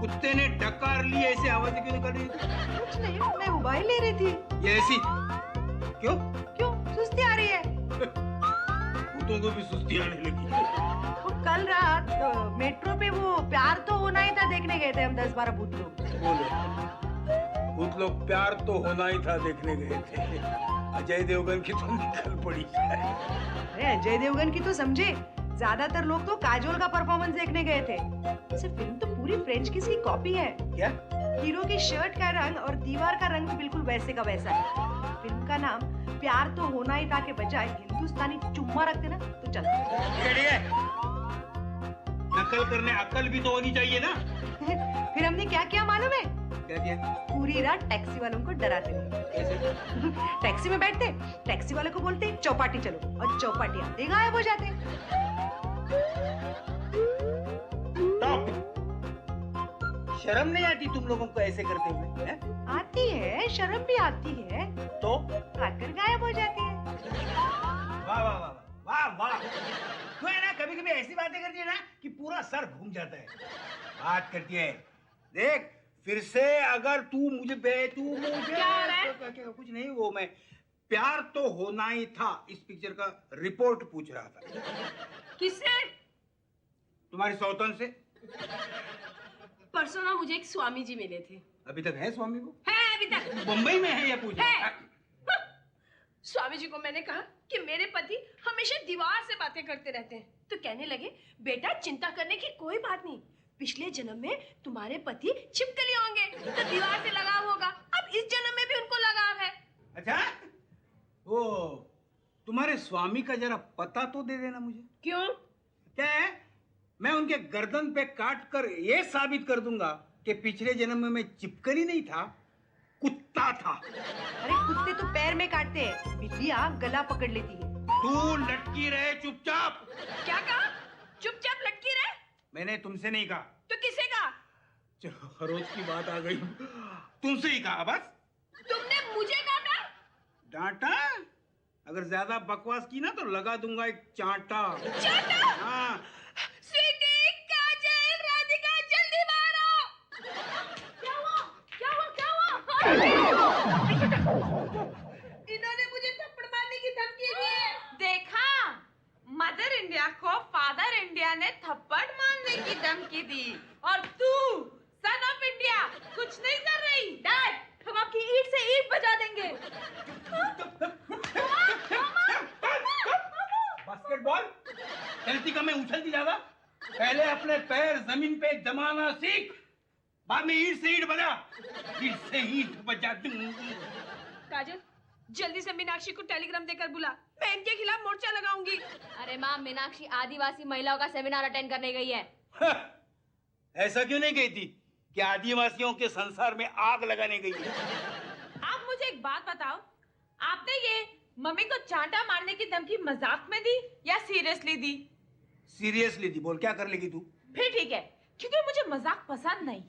कुत्ते ने डकार ली, ऐसे आवाज क्यों निकल रही थी? कुछ नहीं, मैं मोबाइल ले रही थी। ये ऐसी क्यों? क्यों सुस्ती आ रही है? कुत्तों को भी सुस्ती आने लगी। वो कल रात मेट्रो पे वो प्यार तो होना ही था देखने गए थे हम 10-12 भूत लोग। भूत लोग प्यार तो होना ही था देखने गए थे। अजय देवगन की तो निकल पड़ी। अरे अजय देवगन की तो समझे, ज्यादातर लोग तो काजोल का परफॉर्मेंस देखने गए थे। वैसे फिल्म तो पूरी फ्रेंच किस की कॉपी है। क्या? हीरो की शर्ट का रंग और दीवार का रंग भी बिल्कुल वैसे का वैसा है। फिल्म का नाम प्यार तो होना ही था के बजाय हिंदुस्तानी चुम्मा रखते ना तो चलता। नकल करने अक्ल भी तो होनी चाहिए ना। फिर हमने क्या किया मालूम है? क्या किया? पूरी रात टैक्सी वालों को डराते रहे। कैसे? टैक्सी में बैठते, टैक्सी वाले को बोलते चौपाटी चलो, और चौपाटी आते गायब हो जाते। शर्म नहीं आती तुम लोगों को ऐसे करते हुए? है? आती है, शर्म भी आती है, तो आकर गायब हो जाती है। वाह वाह वाह वाह वाह। तू है ना कभी कभी ऐसी बातें करती है ना कि पूरा सर घूम जाता है। बात करती है। देख फिर से अगर तू मुझे क्या कुछ नहीं, वो मैं प्यार तो होना ही था इस पिक्चर का रिपोर्ट पूछ रहा था। किससे? तुम्हारी सौतन से। परसों ना मुझे एक स्वामी जी मिले थे। अभी तक है स्वामी को? है अभी तक। मुंबई में है या पूछ रहा? स्वामी जी को मैंने कहा कि मेरे पति हमेशा दीवार से बातें करते रहते हैं, तो कहने लगे बेटा चिंता करने की कोई बात नहीं, पिछले जन्म में तुम्हारे पति छिपकली होंगे तो दीवार से लगाव होगा, अब इस जन्म में भी उनको लगाव है। अच्छा, वो तुम्हारे स्वामी का जरा पता तो दे देना मुझे। क्यों? क्या है, मैं उनके गर्दन पे काट कर ये साबित कर दूंगा कि पिछले जन्म में मैं चिपकली नहीं था, कुत्ता था। अरे कुत्ते तो पैर में काटते हैं, बिल्लियाँ गला पकड़ लेती है। तू लटकी रहे चुपचाप। क्या कहा? चुपचाप लटकी रहे? मैंने तुमसे नहीं कहा। तो किसे कहा? चलो रोज की बात आ गई, तुमसे ही कहा। बस तुमने मुझे डांटा? डांटा? अगर ज्यादा बकवास की ना तो लगा दूंगा एक चांटा। चांटा? हाँ। स्वीटी, काजल, राधिका, जल्दी बाहर आओ। क्या हुआ? क्या हुआ? क्या हुआ? इन्होंने मुझे थप्पड़ मारने की धमकी दी है। देखा, मदर इंडिया को फादर इंडिया ने थप्पड़ मारने की धमकी दी, और तू सन ऑफ इंडिया कुछ नहीं कर रही। डैड, हम आपकी ईंट से ईंट बजा देंगे। बास्केटबॉल चलती कम है, उछलती ज्यादा। पहले अपने पैर जमीन पे जमाना सीख, बाद में ईंट से ईंट बजा। ईंट से ईंट बजा दूंगी। काजल, जल्दी से मीनाक्षी को टेलीग्राम देकर बुला, मैं इनके खिलाफ मोर्चा लगाऊंगी। अरे माँ, मीनाक्षी आदिवासी महिलाओं का सेमिनार अटेंड करने गई है। ऐसा क्यों नहीं गई थी कि आदिवासियों के संसार में आग लगाने गई है? आप मुझे एक बात बताओ, आपने ये मम्मी को चांटा मारने की धमकी मजाक में दी या सीरियसली दी? सीरियसली दी। बोल क्या कर लेगी तू? फिर ठीक है, क्योंकि मुझे मजाक पसंद नहीं।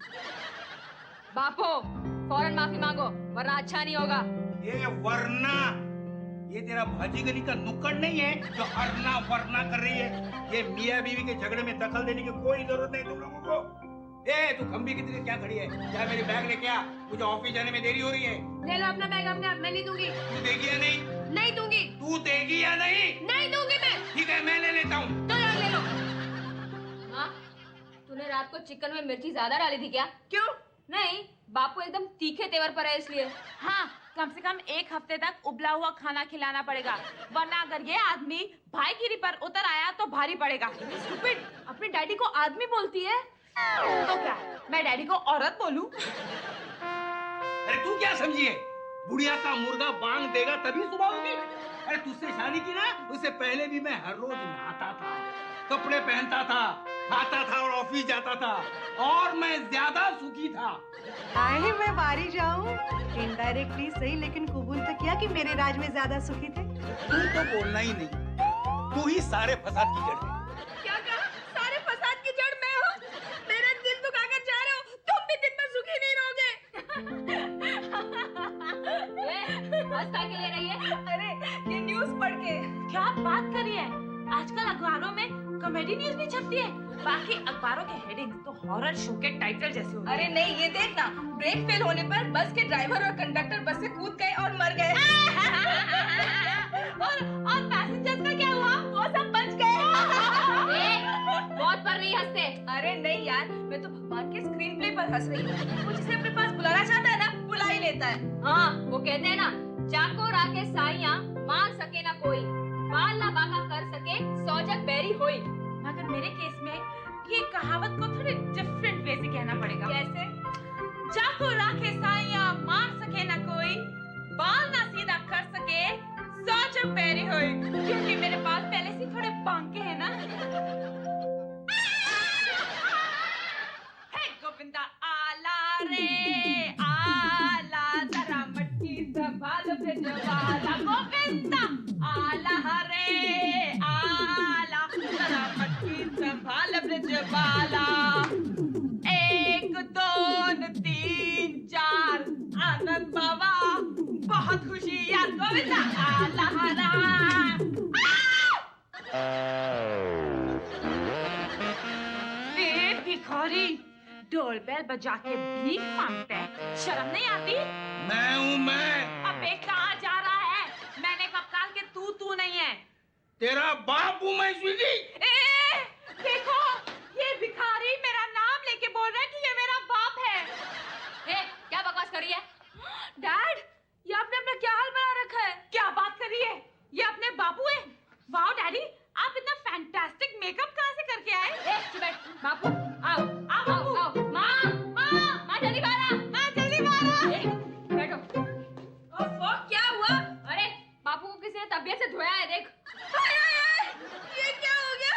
बापू, फौरन माफी मांगो वरना अच्छा नहीं होगा। ये वरना, ये तेरा भाजी गली का नुक्कड़ नहीं है जो अरना वरना कर रही है। ये मियाँ बीवी के झगड़े में दखल देने की कोई जरूरत नहीं तुम लोगों को। ए, तू खंबी की तरह क्या खड़ी है? क्या मेरी बैग लेके आ, मुझे ऑफिस जाने में देरी हो रही है। ले लो अपना बैग अपने आप, मैं नहीं दूंगी। तू देगी या नहीं? नहीं दूंगी। तू देगी या नहीं? नहीं दूंगी मैं। ठीक है, मैं ले लेता हूँ। तो यार ले लो। माँ, तूने रात को चिकन में मिर्ची ज्यादा डाली थी क्या? क्यों? नहीं, बापू एकदम तीखे तेवर पर है इसलिए। हाँ, कम से कम 1 हफ्ते तक उबला हुआ खाना खिलाना पड़ेगा, वरना अगर ये आदमी भाईगिरी पर उतर आया तो भारी पड़ेगा। स्टूपिड, अपने डैडी को आदमी बोलती है तो क्या मैं डैडी को औरत बोलूं? अरे तू क्या समझी है? बुढ़िया का मुर्गा बांग देगा तभी सुबह होगी। अरे तुझसे शादी की ना, उससे पहले भी मैं हर रोज नहाता था, कपड़े पहनता था, खाता था और ऑफिस जाता था, और मैं ज्यादा सुखी था। आए मैं बारी जाऊं, इनडायरेक्टली सही लेकिन कबूल तो किया कि मेरे राज में ज्यादा सुखी थे। तू तो बोलना ही नहीं, तू ही सारे फसाद की जड़ है। क्या कहा? सारे फसाद की जड़ मैं हूँ? हंस काय के ले रही है? अरे ये न्यूज़ पढ़ के। क्या बात कर रही है? आजकल अखबारों में कॉमेडी न्यूज़ भी छपती है। बाकी अखबारों के हेडिंग्स तो हॉरर शो के टाइटल जैसे होते हैं। अरे नहीं, ये देख ना, ब्रेक फेल होने पर बस के ड्राइवर और कंडक्टर बस से कूद गए और मर गए। और पैसेंजर्स का क्या हुआ? वो सब बच गए। बहुत पर नहीं हंसते। अरे नहीं यार, मैं तो भगवान के स्क्रीन प्ले पर हंस रही हूँ। वो जिसे अपने पास बुलाना चाहता है ना, बुला ही लेता है। हाँ, वो कहते हैं ना, चाको राके साइया मार सके ना कोई, बाल ना बाका कर सके सौजक बैरी होई। मगर मेरे केस में ये कहावत को थोड़े डिफरेंट वे से कहना पड़ेगा। कैसे? चाको राखे साइया मार सके ना कोई, बाल ना सीधा कर सके सौजक बैरी होई। क्योंकि मेरे बाल पहले से थोड़े बांके हैं ना। हे गोविंदा आला रे आला, जरा मटकी संभाल ब्रजवाला। गोविंदा आला रे आला, जरा मटकी संभाल ब्रजवाला। 1 2 3 4 आनंद बाबा, बहुत खुशी यार। गोविंदा आला रा। ए भिखारी, डोल बेल बजा के भीख मांगते हैं, शर्म नहीं आती? मैं हूँ मैं। अबे कहाँ जा रहा है? मैंने कब कहा कि तू नहीं है। तेरा बाप हूँ मैं स्वीटी। ए, देखो ये भिखारी मेरा नाम लेके बोल रहा है कि ये मेरा बाप है। क्या बकवास कर रही है? डैड, ये आपने अपना क्या हाल बना रखा है? क्या बात कर रही है? ये अपने बापू है? वाओ डैडी, आप इतना फैंटास्टिक मेकअप कहाँ से करके आए? चुप बैठ। बापू आओ आओ बापू। आओ। माँ जल्दी बाहर आ। हाँ जल्दी बाहर आ। बैठो। ओफो, क्या हुआ? अरे बापू को किसी ने तबीयत से धोया है, देख। हाय हाय हाय, ये क्या हो गया?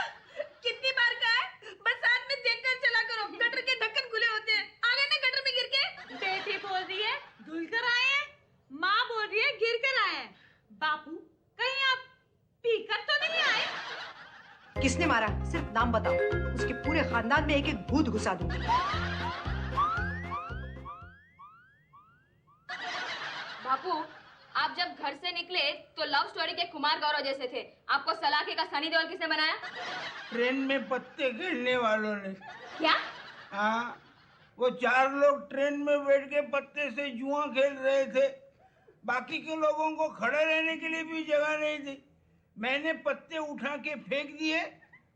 कितनी बार का है? बरसात में देखकर चला करो, गटर के ढक्कन खुले होते हैं। आ गए ना गटर में गिर के? बेटी बोल रही है धुल कर आए हैं, माँ बोल रही है गिर कर आए हैं। बापू, कहीं आप पीकर तो नहीं आए? किसने मारा? सिर्फ नाम बताओ, उसके पूरे खानदान में एक एक भूत घुसा दूंगी। बापू, आप जब घर से निकले तो लव स्टोरी के कुमार गौरव जैसे थे। आपको सलाखे का सनी देओल किसने बनाया? ट्रेन में पत्ते खेलने वालों ने। क्या? हाँ, वो 4 लोग ट्रेन में बैठ के पत्ते से जुआ खेल रहे थे। बाकी के लोगों को खड़े रहने के लिए भी जगह नहीं थी। मैंने पत्ते उठा के फेंक दिए,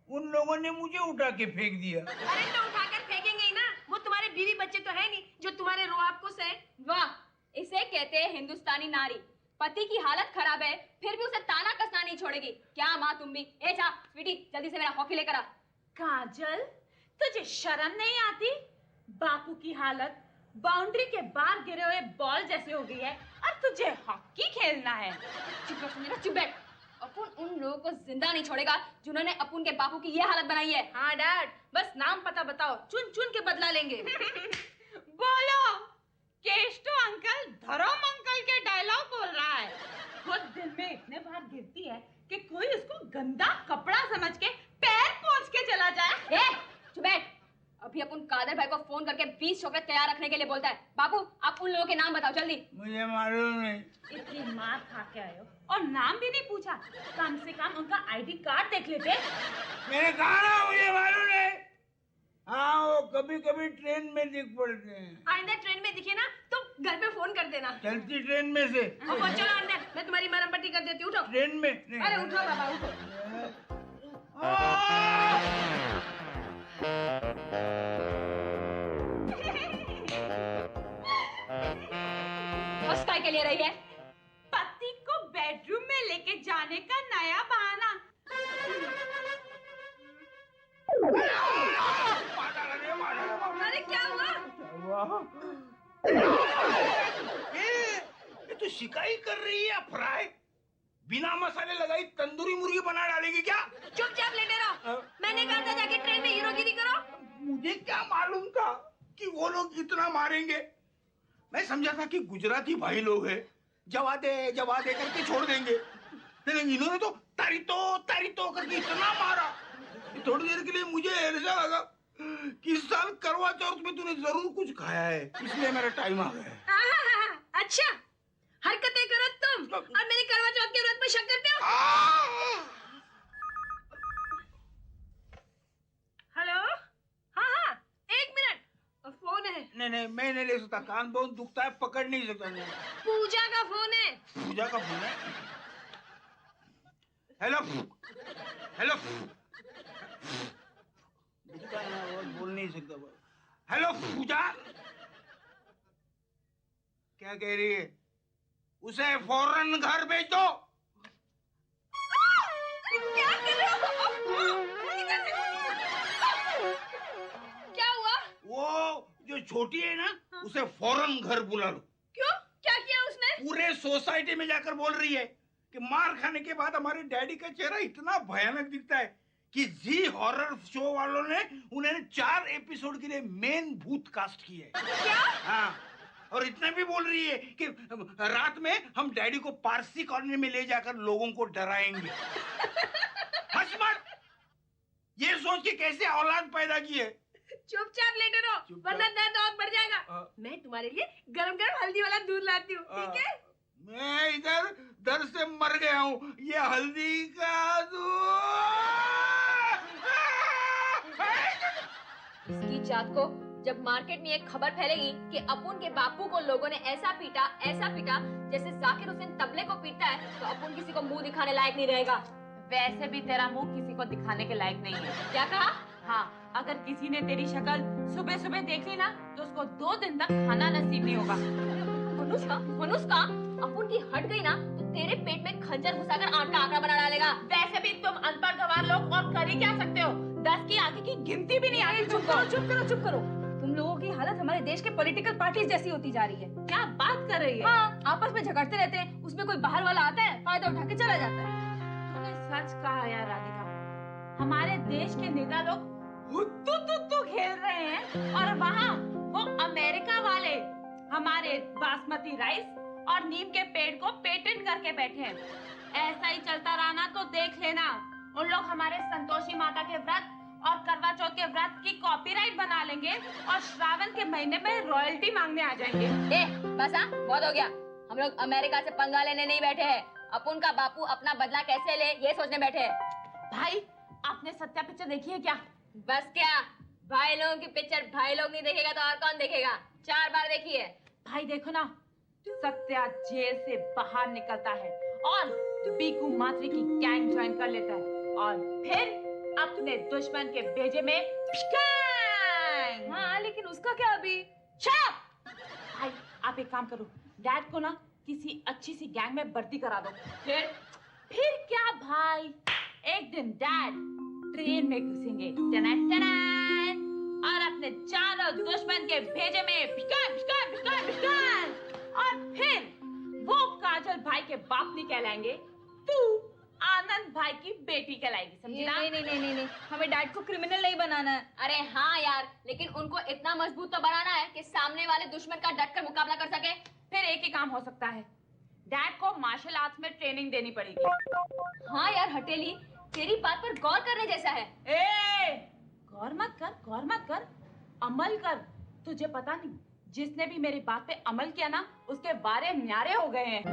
उन लोगों ने मुझे उठा के फेंक दिया। अरे तो उठाकर फेंकेंगे ही ना, वो तुम्हारे बीवी बच्चे तो है नहीं जो तुम्हारे रोआब को सहे। वाह, इसे कहते हैं हिंदुस्तानी नारी। पति की हालत खराब है फिर भी उसे ताना कसना नहीं छोड़ेगी। क्या माँ तुम भी? ए जा स्वीटी, जल्दी से मेरा हॉकी लेकर आ। काजल, तुझे शर्म नहीं आती? बापू की हालत बाउंड्री के बाहर गिरे हुए बॉल जैसे हो गई है और तुझे हॉकी खेलना है। चुप बैठ संजना, चुप बैठ। अपुन उन लोगों को जिंदा नहीं छोड़ेगा जिन्होंने अपुन के बापू की ये हालत बनाई है। हाँ डैड, बस नाम पता बताओ, चुन चुन के बदला लेंगे। बोलो, केष्टो अंकल धर्म अंकल के डायलॉग बोल रहा है। खुद दिल में इतने बार गिरती है कि कोई उसको गंदा कपड़ा समझ के पैर पोंछ के चला जाए। चुप बैठ। अभी अपन कादर भाई को फोन करके 20 चॉकलेट तैयार रखने के लिए बोलता है। बाबू, आप उन लोगों के नाम बताओ जल्दी। मुझे मालूम नहीं। इतनी मार खा के आए हो और नाम भी नहीं पूछा। कम से कम उनका आईडी कार्ड देख लेते। मैंने कहा ना मुझे मालूम नहीं। हाँ, वो कभी कभी ट्रेन में दिख पड़ते हैं। आइंदा ट्रेन में दिखे ना तो घर पे फोन कर देना। चलती ट्रेन में से। चलो अंदर, मैं तुम्हारी मरहम पट्टी कर देती हूँ। उठो। ट्रेन में नहीं। अरे उठो बाबा, उठो। बस काय के लिए रही है? पति को बेडरूम में लेके जाने का नया बहाना। अरे क्या हुआ? ये तो शिकाई कर रही है फ्राई। बिना मसाले लगाई तंदूरी मुर्गी बना डालेगी क्या? चुपचाप लेटे रहो। मैंने कहा था जाके ट्रेन में हीरोगिरी करो। मुझे क्या मालूम था कि वो लोग इतना मारेंगे। मैं समझा था कि गुजराती भाई लोग हैं, जवा दे करके छोड़ देंगे। लेकिन इन्होंने तो तारी तो करके इतना मारा। थोड़ी देर के लिए मुझे ऐसा लगा कि इस साल करवा चौथ में तूने जरूर कुछ खाया है, इसलिए मेरा टाइम आ गया है। अच्छा, हरकतें करो तुम और मेरी करवा चौथ के व्रत में शक करते हो। हेलो, हाँ, एक मिनट, फोन है। नहीं, मैं नहीं ले सकता, कान बहुत दुखता है, पकड़ नहीं सकता मैं। पूजा का फोन है। पूजा का फोन है। हेलो, दुखता है ना, वो बोल नहीं सकता। हेलो पूजा, क्या कह रही है? उसे फौरन घर भेज दो। क्या कर रहे हो? क्या हुआ? वो जो छोटी है ना, उसे फौरन घर बुला लो। क्यों? क्या किया उसने? पूरे सोसाइटी में जाकर बोल रही है कि मार खाने के बाद हमारे डैडी का चेहरा इतना भयानक दिखता है कि जी हॉरर शो वालों ने उन्हें 4 एपिसोड के लिए मेन भूत कास्ट की है। क्या? हाँ, और इतना भी बोल रही है कि रात में हम डैडी को पारसी कॉलोनी में ले जाकर लोगों को डराएंगे। हंस मत, ये सोच के कैसे औलाद पैदा की है। चुपचाप लेटे रहो, वरना दर्द और बढ़ जाएगा। मैं तुम्हारे लिए गरम-गरम हल्दी वाला दूध लाती हूँ, ठीक है? मैं इधर दर्द से मर गया हूँ, ये हल्दी का दूध। इसकी जात को जब मार्केट में एक खबर फैलेगी कि अपुन के बापू को लोगों ने ऐसा पीटा जैसे जाकिर हुसैन तबले को पीटता है, तो अपुन किसी को मुंह दिखाने लायक नहीं रहेगा। वैसे भी तेरा मुंह किसी को दिखाने के लायक नहीं है। क्या कहा? हाँ, अगर किसी ने तेरी शक्ल सुबह सुबह देख ली ना, तो उसको 2 दिन तक खाना नसीब नहीं होगा। मनुष्का, अपुन की हट गई ना तो तेरे पेट में खंजर घुसाकर आटा आटा बना डालेगा। वैसे भी तुम अनपढ़ गंवार लोग और कर ही क्या सकते हो? 10 की आगे की गिनती भी नहीं आती। चुप करो। तुम लोगों की हालत हमारे देश के पॉलिटिकल पार्टीज जैसी होती जा रही है। क्या बात कर रही है? हाँ, आपस में झगड़ते रहते हैं, उसमें कोई बाहर वाला आता है, फायदा उठा के चला जाता है। तूने सच कहा यार राधिका, हमारे देश के नेता लोग हुत्तू तुत्तू खेल रहे हैं और वहाँ वो अमेरिका वाले हमारे बासमती राइस और नीम के पेड़ को पेटेंट करके बैठे हैं। ऐसा ही चलता रहा ना तो देख लेना, उन लोग हमारे संतोषी माता के व्रत और करवा चौथ के व्रत की कॉपीराइट बना लेंगे और श्रावण के महीने में रॉयल्टी मांगने आ जाएंगे। बस बहुत हो गया। हम लोग अमेरिका से पंगा लेने नहीं बैठे हैं, अपुन का बापू अपना बदला कैसे ले ये सोचने बैठे हैं। भाई, आपने सत्या पिक्चर देखी है क्या? बस क्या, भाई लोगों की पिक्चर भाई लोग नहीं देखेगा तो और कौन देखेगा? 4 बार देखी है। भाई देखो ना, सत्या जेल से बाहर निकलता है और बीकू मात्रे की गैंग ज्वाइन कर लेता है और फिर अपने दुश्मन के भेजे में पिकांग। हाँ, लेकिन उसका क्या अभी? चुप! भाई आप एक काम करो, डैड को ना किसी अच्छी सी गैंग में भर्ती करा दो। फिर क्या भाई, एक दिन डैड ट्रेन में घुसेंगे टनन टनन, और अपने चारों दुश्मन के भेजे में पिकांग, और फिर वो काजल भाई के बाप नहीं कहलाएंगे, तू आनंद भाई की बेटी कहलाएगी, समझी ना? नहीं, हमें डैड को क्रिमिनल नहीं बनाना है। अरे हाँ यार, लेकिन उनको इतना मजबूत तो बनाना है कि सामने वाले दुश्मन का डटकर मुकाबला कर सके। फिर एक ही काम हो सकता है, डैड को मार्शल आर्ट्स में ट्रेनिंग देनी पड़ेगी। हाँ यार हटेली, तेरी बात पर गौर करने जैसा है। गौर मत कर, अमल कर। तुझे पता नहीं, जिसने भी मेरी बात पे अमल किया ना, उसके बारे न्यारे हो गए हैं।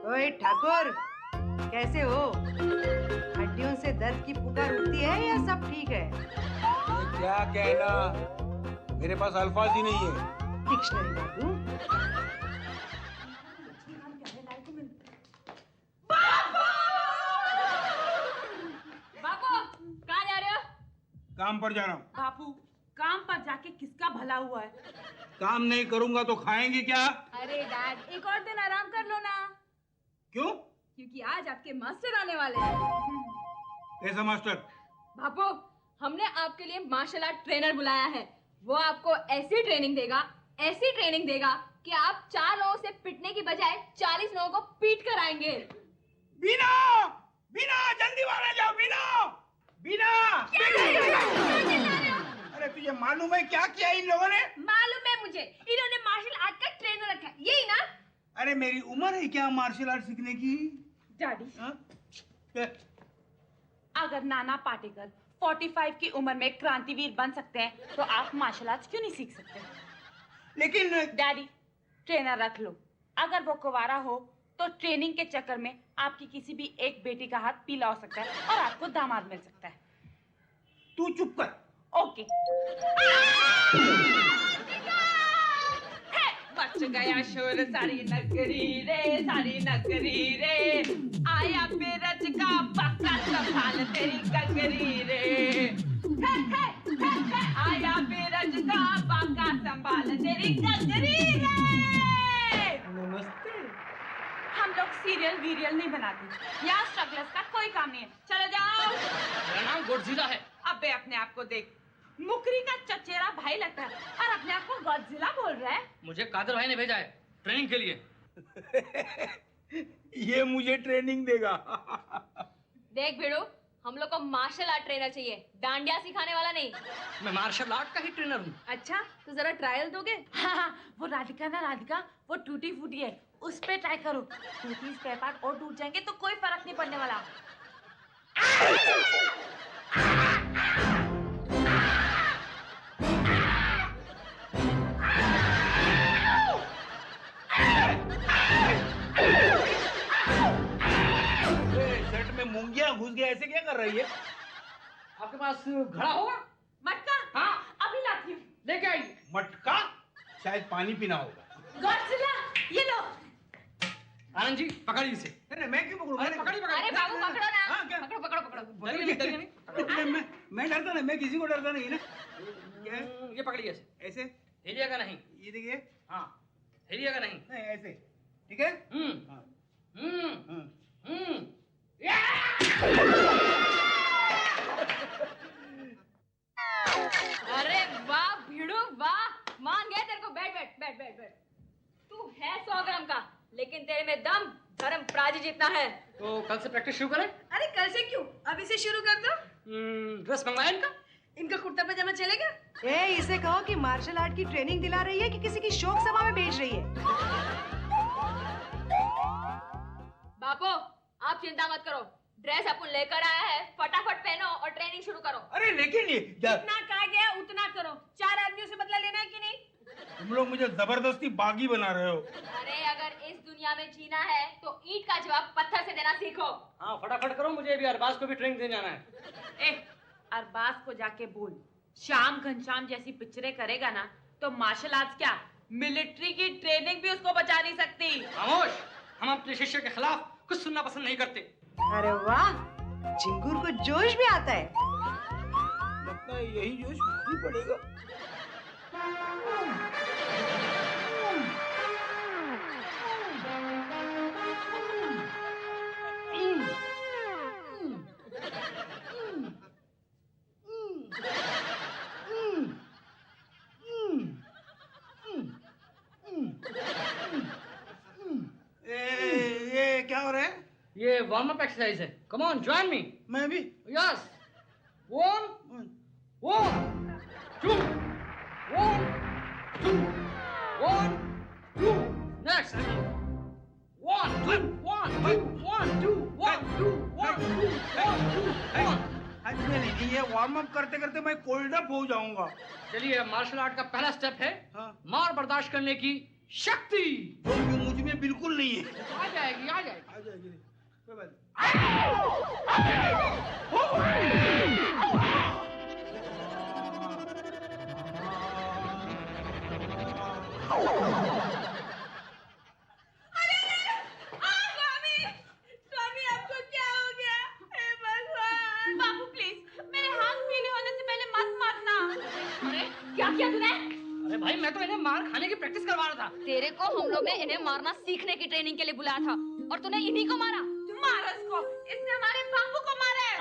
ओए ठाकुर, कैसे हो? हड्डियों से दर्द की पुकार उठती है या सब ठीक है? क्या कहना, मेरे पास अल्फाज ही नहीं है। डिक्शनरी बाबू। बापू, कहाँ जा रहे हो? काम पर जा रहा हूँ। बापू, काम पर जाके किसका भला हुआ है? काम नहीं करूंगा तो खाएंगे क्या? अरे डैड, एक और दिन आराम कर लो ना। क्यों? क्योंकि आज आपके मास्टर आने वाले हैं। कैसा मास्टर? बापू, हमने आपके लिए मार्शल आर्ट ट्रेनर बुलाया है। वो आपको ऐसी ट्रेनिंग देगा कि आप 4 लोगों से पिटने की बजाय 40 लोगों को पीट कर आएंगे। बीना, जल्दी वहां जाओ। बीना! अरे तुझे मालूम है क्या किया इन लोगों ने? मालूम है मुझे, इन्होंने मार्शल आर्ट का ट्रेनर रखा है, यही ना? अरे मेरी उम्र है क्या मार्शल आर्ट सीखने की? डैडी, हाँ? अगर नाना पाटेकर 45 की उम्र में क्रांतिवीर बन सकते हैं, तो आप मार्शल आर्ट्स क्यों नहीं सीख सकते? लेकिन डैडी ट्रेनर रख लो, अगर वो कुंवारा हो तो ट्रेनिंग के चक्कर में आपकी किसी भी एक बेटी का हाथ पीला हो सकता है और आपको दामाद मिल सकता है। तू चुप कर। ओके। बच गया शोर सारी नगरी रे, सारी नगरी रे, आया बेरज का पक्का संभाल तेरी गगरी रे, आया बेरज का पक्का संभाल तेरी गगरी रे। नमस्ते। हम लोग सीरियल वीरियल नहीं बनाते, यहाँ स्ट्रगलर्स का कोई काम नहीं है, चलो जाओ। मेरा नाम गॉडजिला है। अबे अपने आप को देख, मुकरी का चचेरा भाई लगता है और अपने आप को गॉडजिला बोल रहा है। मुझे कादर भाई ने भेजा है ट्रेनिंग के लिए। ये मुझे ट्रेनिंग देगा। देख भिड़ू, हम लोग को मार्शल आर्ट ट्रेनर चाहिए, डांडिया सिखाने वाला नहीं। मैं मार्शल आर्ट का ही ट्रेनर हूँ। अच्छा, तो जरा ट्रायल दोगे? हाँ, वो राधिका ना राधिका, वो टूटी फूटी है, उस पे ट्राई करो। 2-3 स्पेयर पार्ट और टूट जाएंगे तो कोई फर्क नहीं पड़ने वाला। शर्ट में मूंगियां घुस गया, ऐसे क्या कर रही है? आपके पास घड़ा होगा? मटका? हाँ। अभी लाती हूँ। लेके आइए। मटका? शायद पानी पीना होगा। गॉडजिला, ये लो। आनंद जी पकड़िए इसे। नहीं, मैं क्यों पकड़ूं? अरे पकड़िए पकड़िए। अरे बाबू पकड़ो ना। हाँ, क्या? पकड़ो पकड़ो पकड़ो। डरिए नहीं, डरिए नहीं। मैं डरता नहीं, मैं किसी को डरता नहीं है ना। क्या है? ये पकड़िए इसे। ऐसे? हिलिएगा नहीं। ये देखिए। हाँ, हिलिएगा नहीं। नहीं, ऐसे। ठीक है? हम्म हाँ। हम्म हाँ। हम्म। अरे वाह भिड़ू वाह, मान गया तेरे को। बैठ बैठ बैठ बैठ बैठ। तू है 100 ग्राम का, लेकिन तेरे में दम धर्म प्राजी जितना है। तो कल से प्रैक्टिस शुरू करें? अरे कल से क्यों, अभी से शुरू कर दो। ड्रेस मंगवाया इनका? इनका कुर्ता पजामा चलेगा? ए, इसे कहो कि मार्शल आर्ट की ट्रेनिंग दिला रही है कि किसी की शोक सभा में भेज रही है। बापू आप चिंता मत करो, ड्रेस अपन लेकर आया है, फटाफट पहनो और ट्रेनिंग शुरू करो। अरे लेकिन ये जितना कहा गया उतना करो, 4 आदमियों से बदला लेना है कि नहीं? तुम लोग मुझे जबरदस्ती बागी बना रहे हो। अरे अगर इस दुनिया में जीना है तो ईंट का जवाब पत्थर से देना सीखो। हाँ फटाफट करो, मुझे भी अरबाज को भी ट्रेनिंग देने जाना है। ए, अरबाज को जाके बोल, श्याम घनश्याम जैसी पिक्चरें करेगा ना तो मार्शल आर्ट्स क्या, मिलिट्री की ट्रेनिंग भी उसको बचा नहीं सकती। खामोश, हम अपने शिष्य के खिलाफ कुछ सुनना पसंद नहीं करते। अरे वाह, चिंगूर को जोश भी आता है। लगता है यही जोश मुझे पड़ेगा। ये क्या हो रहा है? ये वार्म अप एक्सरसाइज है। Come on join me. मैं भी। यस। 1 1 2 1 2 1 2 नेक्स्ट 1 2 1 2 1 2 1 2 1 2 1 2 1। नहीं, ये वार्म अप करते करते मैं कोल्ड अप हो जाऊंगा। चलिए, मार्शल आर्ट का पहला स्टेप है हाँ। मार बर्दाश्त करने की शक्ति। जो मुझ में बिल्कुल नहीं है। आ जाएगी आ जाएगी। आ जाएगी। कोई बात नहीं। स्वामी आपको क्या हो गया? हे भगवान। बाबू प्लीज मेरे हाथ पीले होने से पहले मत मारना। अरे क्या किया तूने? अरे भाई, मैं तो इन्हें मार खाने की प्रैक्टिस करवा रहा था। तेरे को हम लोग ने इन्हें मारना सीखने की ट्रेनिंग के लिए बुलाया था और तूने इन्हीं को मारा। मार इसको, इसने हमारे बाबू को मारा है।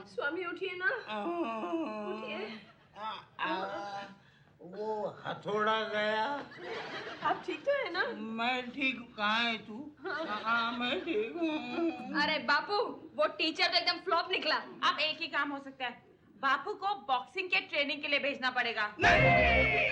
स्वामी उठिए ना, उठिए। वो हथौड़ा गया। आप ठीक तो है ना? मैं ठीक हूँ, कहाँ है तू? हाँ, मैं ठीक हूँ। अरे बापू, वो टीचर तो एकदम फ्लॉप निकला। अब एक ही काम हो सकता है, बापू को बॉक्सिंग के ट्रेनिंग के लिए भेजना पड़ेगा। नहीं।